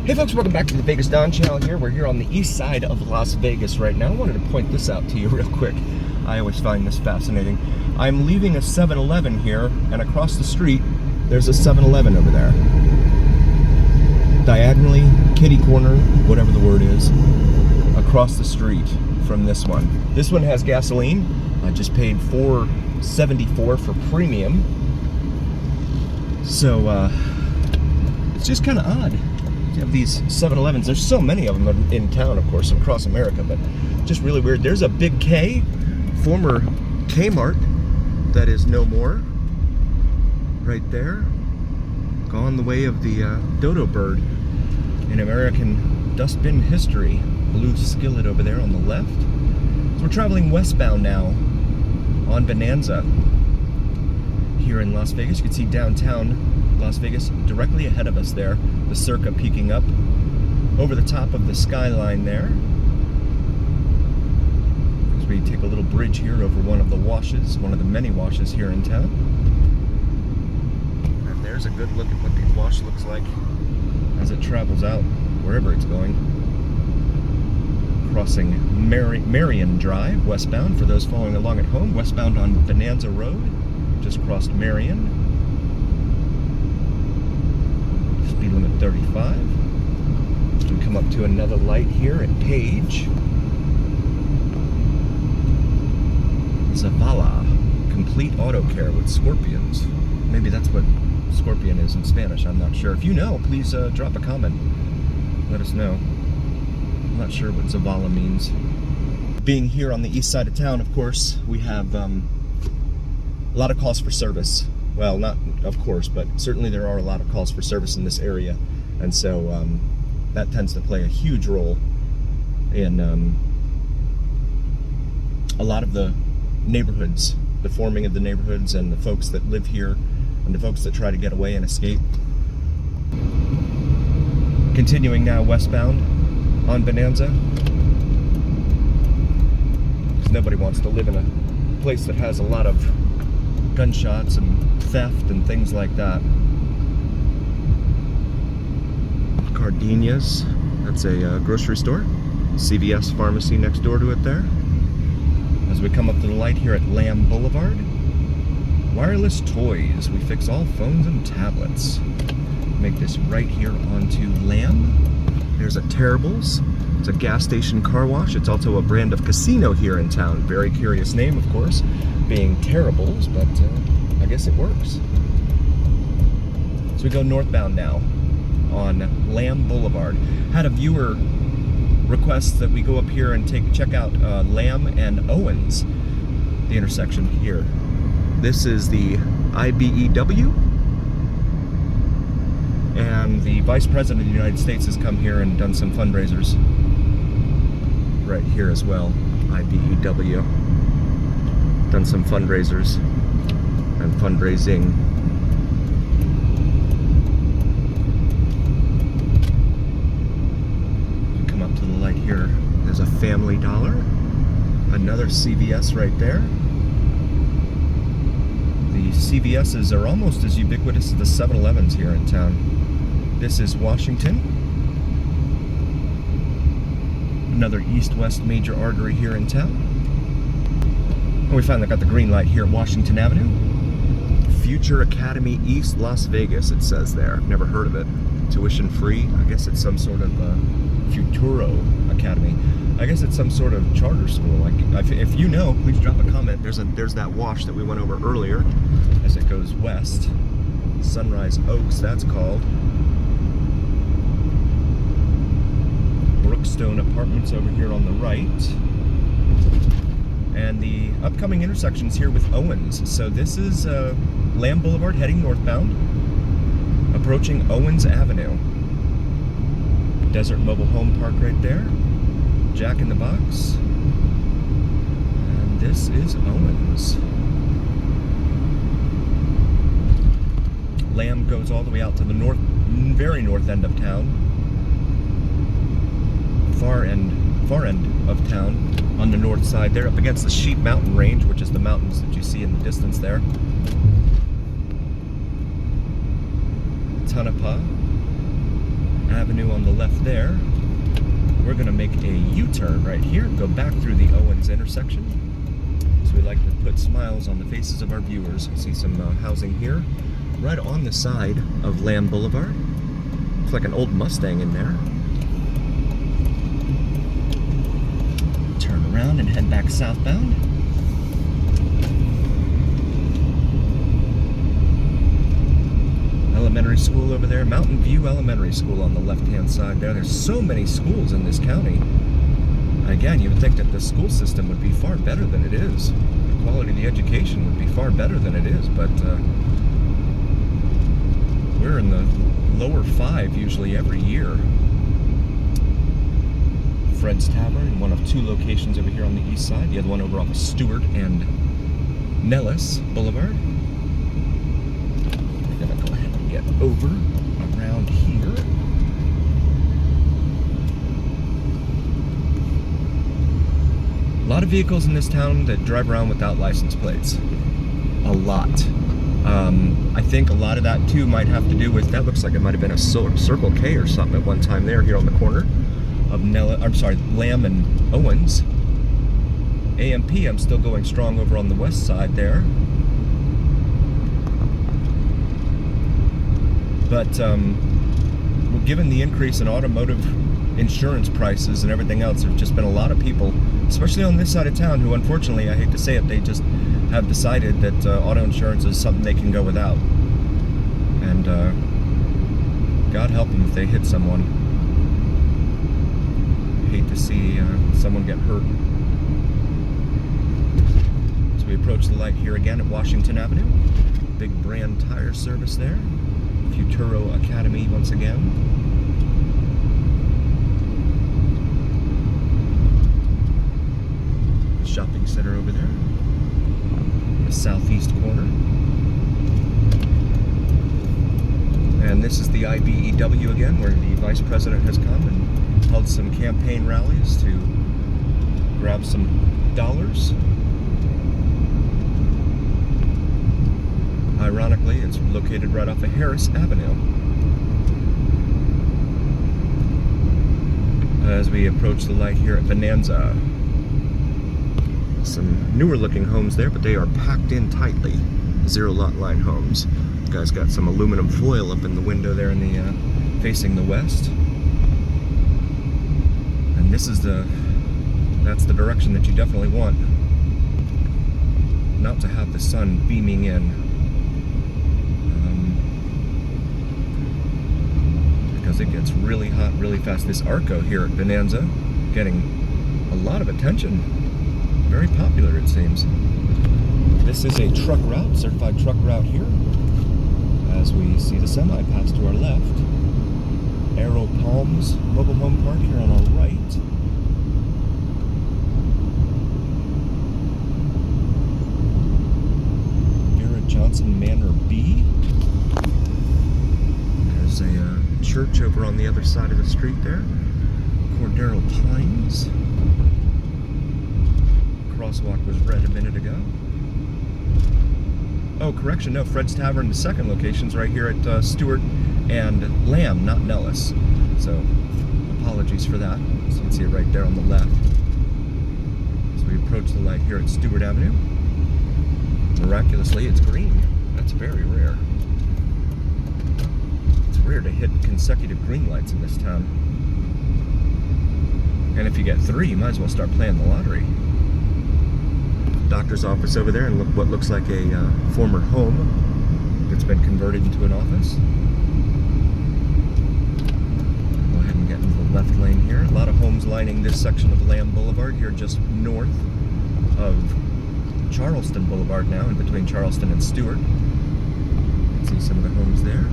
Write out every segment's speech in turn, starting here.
Hey folks, welcome back to the Vegas Don channel here. We're here on the east side of Las Vegas right now. I wanted to point this out to you real quick. I always find this fascinating. I'm leaving a 7-Eleven here, and across the street, there's a 7-Eleven over there. Diagonally, kitty corner, whatever the word is, across the street from this one. This one has gasoline. I just paid $4.74 for premium. So, it's just kind of odd. You have these 7-Elevens. There's so many of them in town, of course, across America, but just really weird. There's a Big K, former Kmart, that is no more. Right there. Gone the way of the dodo bird in American dustbin history. Blue skillet over there on the left. So we're traveling westbound now on Bonanza here in Las Vegas. You can see downtown Las Vegas directly ahead of us there, the Circa peeking up over the top of the skyline there. As we take a little bridge here over one of the washes, one of the many washes here in town. And there's a good look at what the wash looks like as it travels out wherever it's going. Crossing Marion Drive westbound for those following along at home, westbound on Bonanza Road, just crossed Marion. Speed limit 35. We come up to another light here at Page. Zavala, complete auto care with scorpions. Maybe that's what scorpion is in Spanish, I'm not sure. If you know, please drop a comment. Let us know. I'm not sure what Zavala means. Being here on the east side of town, of course, we have a lot of calls for service. Well, not of course, but certainly there are a lot of calls for service in this area, and so that tends to play a huge role in a lot of the neighborhoods, the forming of the neighborhoods, and the folks that live here, and the folks that try to get away and escape. Continuing now westbound on Bonanza, because nobody wants to live in a place that has a lot of gunshots and theft and things like that. Cardenia's, that's a grocery store. CVS pharmacy next door to it there. As we come up to the light here at Lamb Boulevard. Wireless toys. We fix all phones and tablets. Make this right here onto Lamb. There's a Terrible's. It's a gas station car wash. It's also a brand of casino here in town. Very curious name, of course, being Terrible's, but I guess it works. So we go northbound now on Lamb Boulevard. Had a viewer request that we go up here and check out Lamb and Owens, the intersection here. This is the IBEW, and the Vice President of the United States has come here and done some fundraisers right here as well. IBEW. Done some fundraisers and fundraising. You come up to the light here, there's a Family Dollar, another CVS right there. The CVS's are almost as ubiquitous as the 7-Elevens here in town. This is Washington. Another east-west major artery here in town. And we finally got the green light here at Washington Avenue. Future Academy East Las Vegas, it says there. Never heard of it. Tuition free. I guess it's some sort of Futuro Academy. I guess it's some sort of charter school. Like, if you know, please drop a comment. There's that wash that we went over earlier as it goes west. Sunrise Oaks, that's called. Brookstone Apartments over here on the right. And the upcoming intersections here with Owens. So this is Lamb Boulevard heading northbound, approaching Owens Avenue. Desert Mobile Home Park right there. Jack in the Box. And this is Owens. Lamb goes all the way out to the north, very north end of town. Far end of town on the north side there, up against the Sheep Mountain Range, which is the mountains that you see in the distance there. Tonopah, Avenue on the left there. We're gonna make a U-turn right here, go back through the Owens intersection. So we like to put smiles on the faces of our viewers. See some housing here, right on the side of Lamb Boulevard. Looks like an old Mustang in there. Turn around and head back southbound. Elementary school over there, Mountain View Elementary School on the left-hand side there. There's so many schools in this county. Again, you would think that the school system would be far better than it is. The quality of the education would be far better than it is, but we're in the lower 5 usually every year. Fred's Tavern, one of 2 locations over here on the east side. The other one over off of Stewart and Nellis Boulevard. We're gonna go ahead and get over around here. A lot of vehicles in this town that drive around without license plates. A lot. I think a lot of that too might have to do with, that looks like it might have been a Circle K or something at one time there, here on the corner of Lamb and Owens. AM/PM still going strong over on the west side there. But given the increase in automotive insurance prices and everything else, there's just been a lot of people, especially on this side of town, who unfortunately, I hate to say it, they just have decided that auto insurance is something they can go without. And God help them if they hit someone. Hate to see someone get hurt. So we approach the light here again at Washington Avenue. Big brand tire service there. Futuro Academy once again. The shopping center over there. The southeast corner. And this is the IBEW again, where the vice president has come and held some campaign rallies to grab some dollars. Ironically, it's located right off of Harris Avenue. As we approach the light here at Bonanza. Some newer looking homes there, but they are packed in tightly. 0 lot line homes. Guy's got some aluminum foil up in the window there in the facing the west. And this is that's the direction that you definitely want. Not to have the sun beaming in. Because it gets really hot really fast. This Arco here at Bonanza getting a lot of attention. Very popular, it seems. This is a truck route, certified truck route here. As we see the semi pass to our left. Arrow Palms Mobile Home Park here on our right. Vera Johnson Manor B. There's a church over on the other side of the street there. Cordero Pines. Crosswalk was red a minute ago. Oh, correction, no, Fred's Tavern, the second location's right here at Stewart and Lamb, not Nellis. So, apologies for that. So you can see it right there on the left. As we approach the light here at Stewart Avenue. Miraculously, it's green. That's very rare. It's rare to hit consecutive green lights in this town. And if you get 3, you might as well start playing the lottery. Doctor's office over there, and look what looks like a former home that's been converted into an office. Go ahead and get into the left lane here. A lot of homes lining this section of Lamb Boulevard here just north of Charleston Boulevard now, in between Charleston and Stewart. You can see some of the homes there.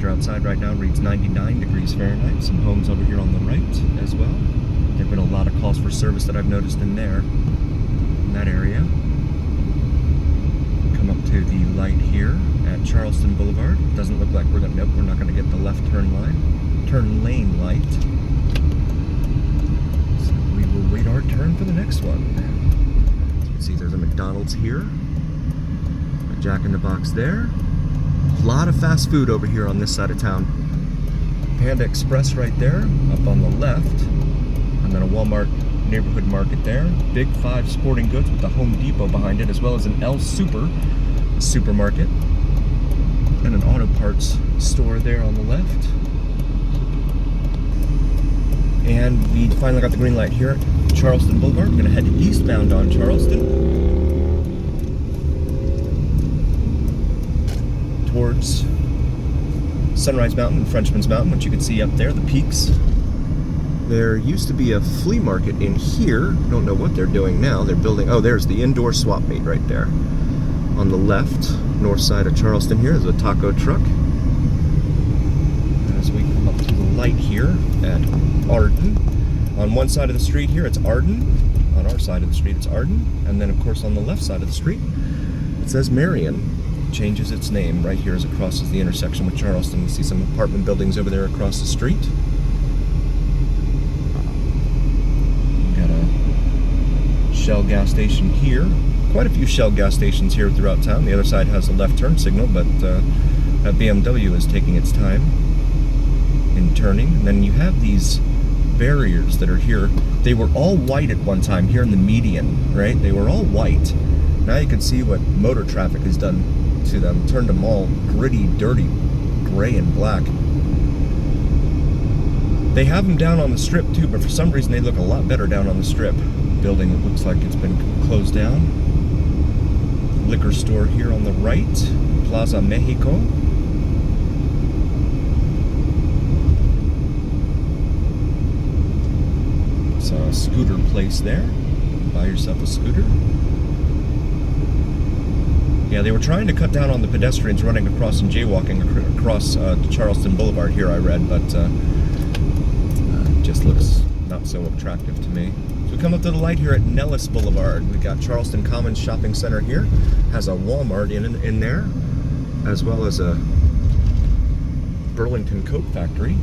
Outside right now reads 99 degrees Fahrenheit. Some homes over here on the right as well. There have been a lot of calls for service that I've noticed in there, in that area. Come up to the light here at Charleston Boulevard. Doesn't look like we're not gonna get the left turn lane light. So we will wait our turn for the next one. As you can see, there's a McDonald's here. Jack in the Box there. A lot of fast food over here on this side of town. Panda Express right there, up on the left. And then a Walmart neighborhood market there. Big 5 Sporting Goods with the Home Depot behind it, as well as an El Super supermarket. And an auto parts store there on the left. And we finally got the green light here at Charleston Boulevard. We're gonna head eastbound on Charleston towards Sunrise Mountain and Frenchman's Mountain, which you can see up there, the peaks. There used to be a flea market in here. Don't know what they're doing now. They're building, oh, there's the indoor swap meet right there. On the left, north side of Charleston here is a taco truck. As we come up to the light here at Arden. On one side of the street here, it's Arden. On our side of the street, it's Arden. And then, of course, on the left side of the street, it says Marion. Changes its name right here as it crosses the intersection with Charleston. You see some apartment buildings over there across the street. Got a Shell gas station here. Quite a few Shell gas stations here throughout town. The other side has a left turn signal, but that BMW is taking its time in turning. And then you have these barriers that are here. They were all white at one time here in the median, right? They were all white. Now you can see what motor traffic has done to them. Turned them all gritty, dirty, gray and black. They have them down on the strip too, but for some reason they look a lot better down on the strip. Building that looks like it's been closed down. Liquor store here on the right, Plaza Mexico. It's a scooter place there. Buy yourself a scooter. Yeah, they were trying to cut down on the pedestrians running across and jaywalking across Charleston Boulevard here, I read, but it just looks not so attractive to me. So we come up to the light here at Nellis Boulevard. We got Charleston Commons Shopping Center here. Has a Walmart in there, as well as a Burlington Coat Factory.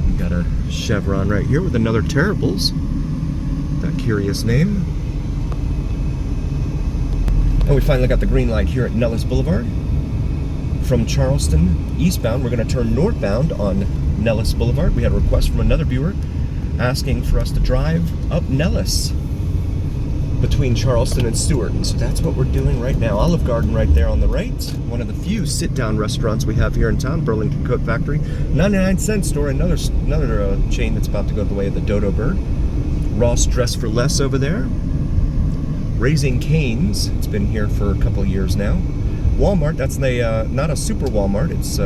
We got a Chevron right here with another Terribles. That curious name. And we finally got the green light here at Nellis Boulevard. From Charleston eastbound, we're going to turn northbound on Nellis Boulevard. We had a request from another viewer asking for us to drive up Nellis between Charleston and Stewart. And so that's what we're doing right now. Olive Garden right there on the right. One of the few sit-down restaurants we have here in town, Burlington Coat Factory. 99-cent store, another chain that's about to go the way of the Dodo Bird. Ross Dress for Less over there. Raising Cane's, it's been here for a couple of years now. Walmart, that's not a super Walmart. It's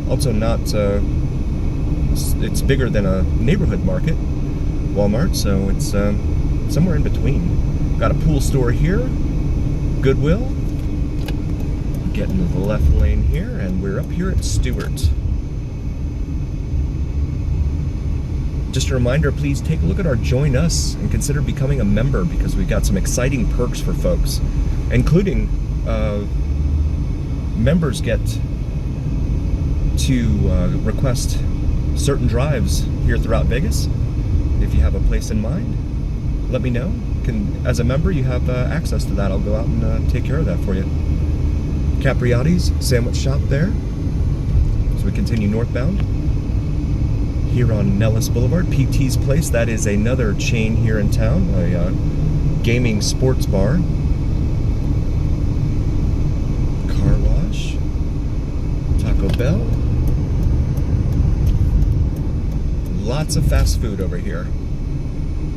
also not, it's bigger than a neighborhood market, Walmart, so it's somewhere in between. Got a pool store here, Goodwill. Get into the left lane here, and we're up here at Stewart. Just a reminder, please take a look at our Join Us and consider becoming a member, because we've got some exciting perks for folks, including members get to request certain drives here throughout Vegas. If you have a place in mind, let me know. As a member, you have access to that. I'll go out and take care of that for you. Capriotti's sandwich shop there. As we continue northbound here on Nellis Boulevard. PT's Place, that is another chain here in town, a gaming sports bar. Car wash. Taco Bell. Lots of fast food over here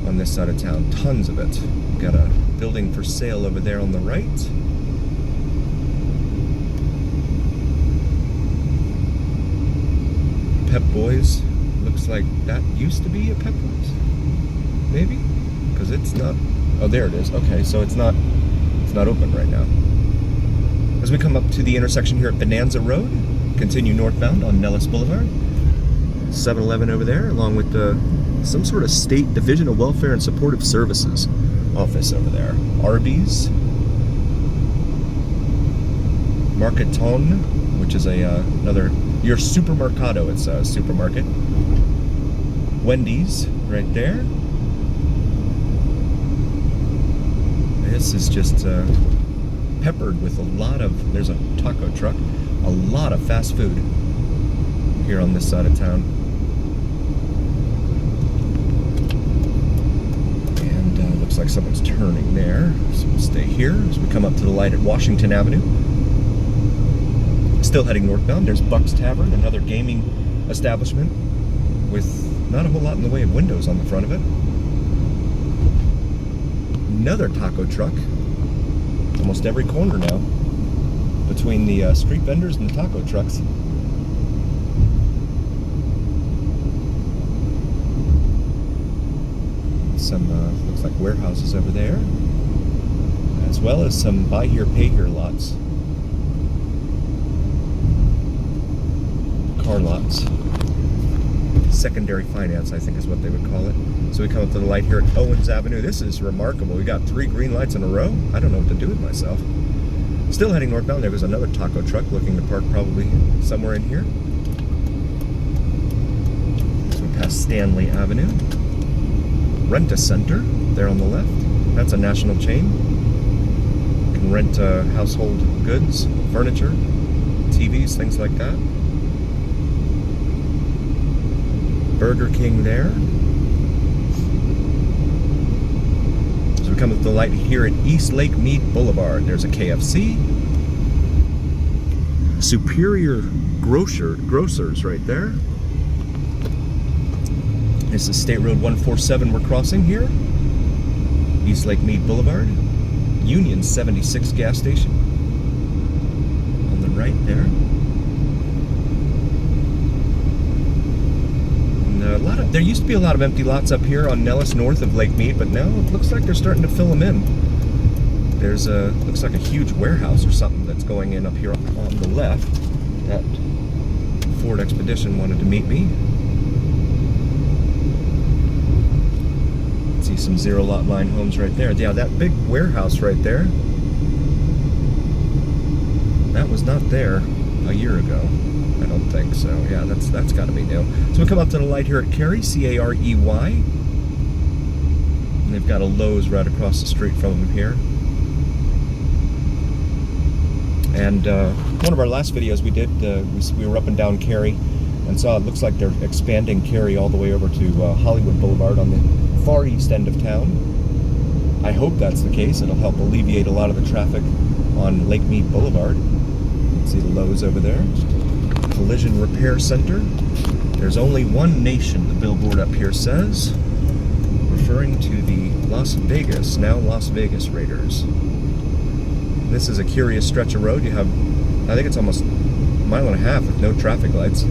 on this side of town. Tons of it. Got a building for sale over there on the right. Pep Boys. Looks like that used to be a Pep Boys. Maybe? Because it's not. Oh, there it is. Okay, so it's not open right now. As we come up to the intersection here at Bonanza Road, continue northbound on Nellis Boulevard. 7-Eleven over there, along with some sort of state division of welfare and supportive services office over there. Arby's, Marketon, which is another your supermercado. It's a supermarket. Wendy's right there. This is just peppered with a lot of, there's a taco truck, a lot of fast food here on this side of town. And looks like someone's turning there, so we'll stay here as we come up to the light at Washington Avenue. Still heading northbound, there's Buck's Tavern, another gaming establishment with not a whole lot in the way of windows on the front of it. Another taco truck. Almost every corner now between the street vendors and the taco trucks. Some looks like warehouses over there, as well as some buy here pay here lots, car lots. Secondary finance, I think is what they would call it. So we come up to the light here at Owens Avenue. This is remarkable. We got 3 green lights in a row. I don't know what to do with myself. Still heading northbound, there was another taco truck looking to park probably somewhere in here. So we pass Stanley Avenue. Rent-A-Center there on the left. That's a national chain. You can rent household goods, furniture, TVs, things like that. Burger King there. So we come up to the light here at East Lake Mead Boulevard. There's a KFC. Superior Grocers right there. This is State Road 147 we're crossing here. East Lake Mead Boulevard. Union 76 gas station. On the right there. There used to be a lot of empty lots up here on Nellis north of Lake Mead, but now it looks like they're starting to fill them in. There's looks like a huge warehouse or something that's going in up here on the left. That Ford Expedition wanted to meet me. See some zero lot line homes right there. Yeah, that big warehouse right there, that was not there a year ago. I don't think so. Yeah, that's got to be new. So we come up to the light here at Carey, C-A-R-E-Y. And they've got a Lowe's right across the street from them here. And one of our last videos we did, we were up and down Carey and saw it looks like they're expanding Carey all the way over to Hollywood Boulevard on the far east end of town. I hope that's the case. It'll help alleviate a lot of the traffic on Lake Mead Boulevard. You can see the Lowe's over there. Collision Repair Center. There's only one nation, the billboard up here says, referring to the Las Vegas, now Las Vegas Raiders. This is a curious stretch of road. You have, I think it's almost a mile and a half with no traffic lights.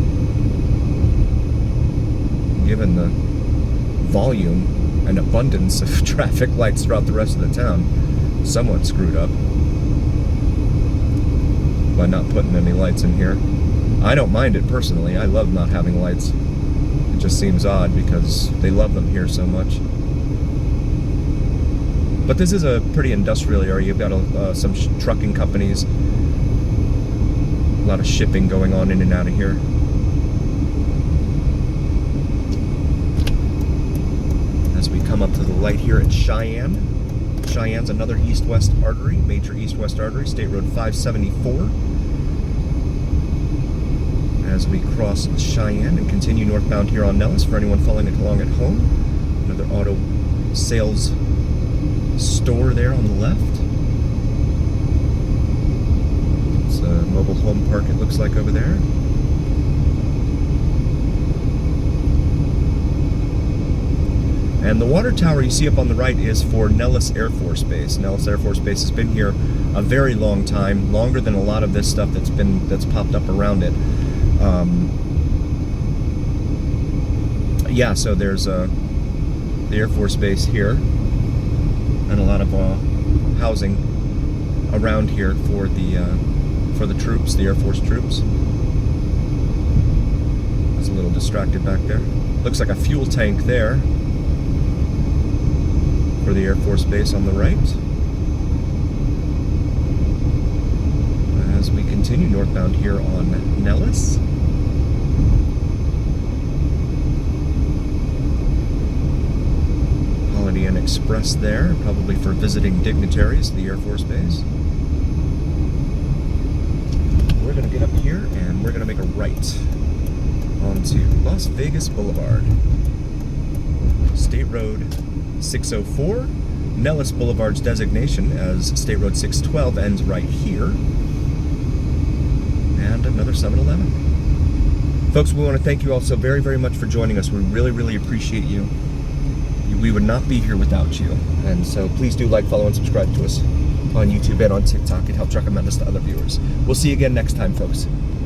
Given the volume and abundance of traffic lights throughout the rest of the town, somewhat screwed up by not putting any lights in here. I don't mind it personally. I love not having lights. It just seems odd because they love them here so much. But this is a pretty industrial area. You've got some trucking companies, a lot of shipping going on in and out of here. As we come up to the light here at Cheyenne. Cheyenne's another east-west artery, major east-west artery, State Road 574. As we cross Cheyenne and continue northbound here on Nellis, for anyone following along at home. Another auto sales store there on the left. It's a mobile home park, it looks like, over there. And the water tower you see up on the right is for Nellis Air Force Base. Nellis Air Force Base has been here a very long time, longer than a lot of this stuff that's popped up around it. Yeah, so there's the Air Force Base here, and a lot of housing around here for the troops, the Air Force troops. I was a little distracted back there. Looks like a fuel tank there for the Air Force Base on the right. As we continue northbound here on Nellis. Holiday Inn Express there, probably for visiting dignitaries, the Air Force Base. We're going to get up here and we're going to make a right onto Las Vegas Boulevard. State Road 604. Nellis Boulevard's designation as State Road 612 ends right here. And another 7-Eleven. Folks, we want to thank you all so very, very much for joining us. We really, really appreciate you. We would not be here without you. And so please do like, follow, and subscribe to us on YouTube and on TikTok. It helps recommend us to other viewers. We'll see you again next time, folks.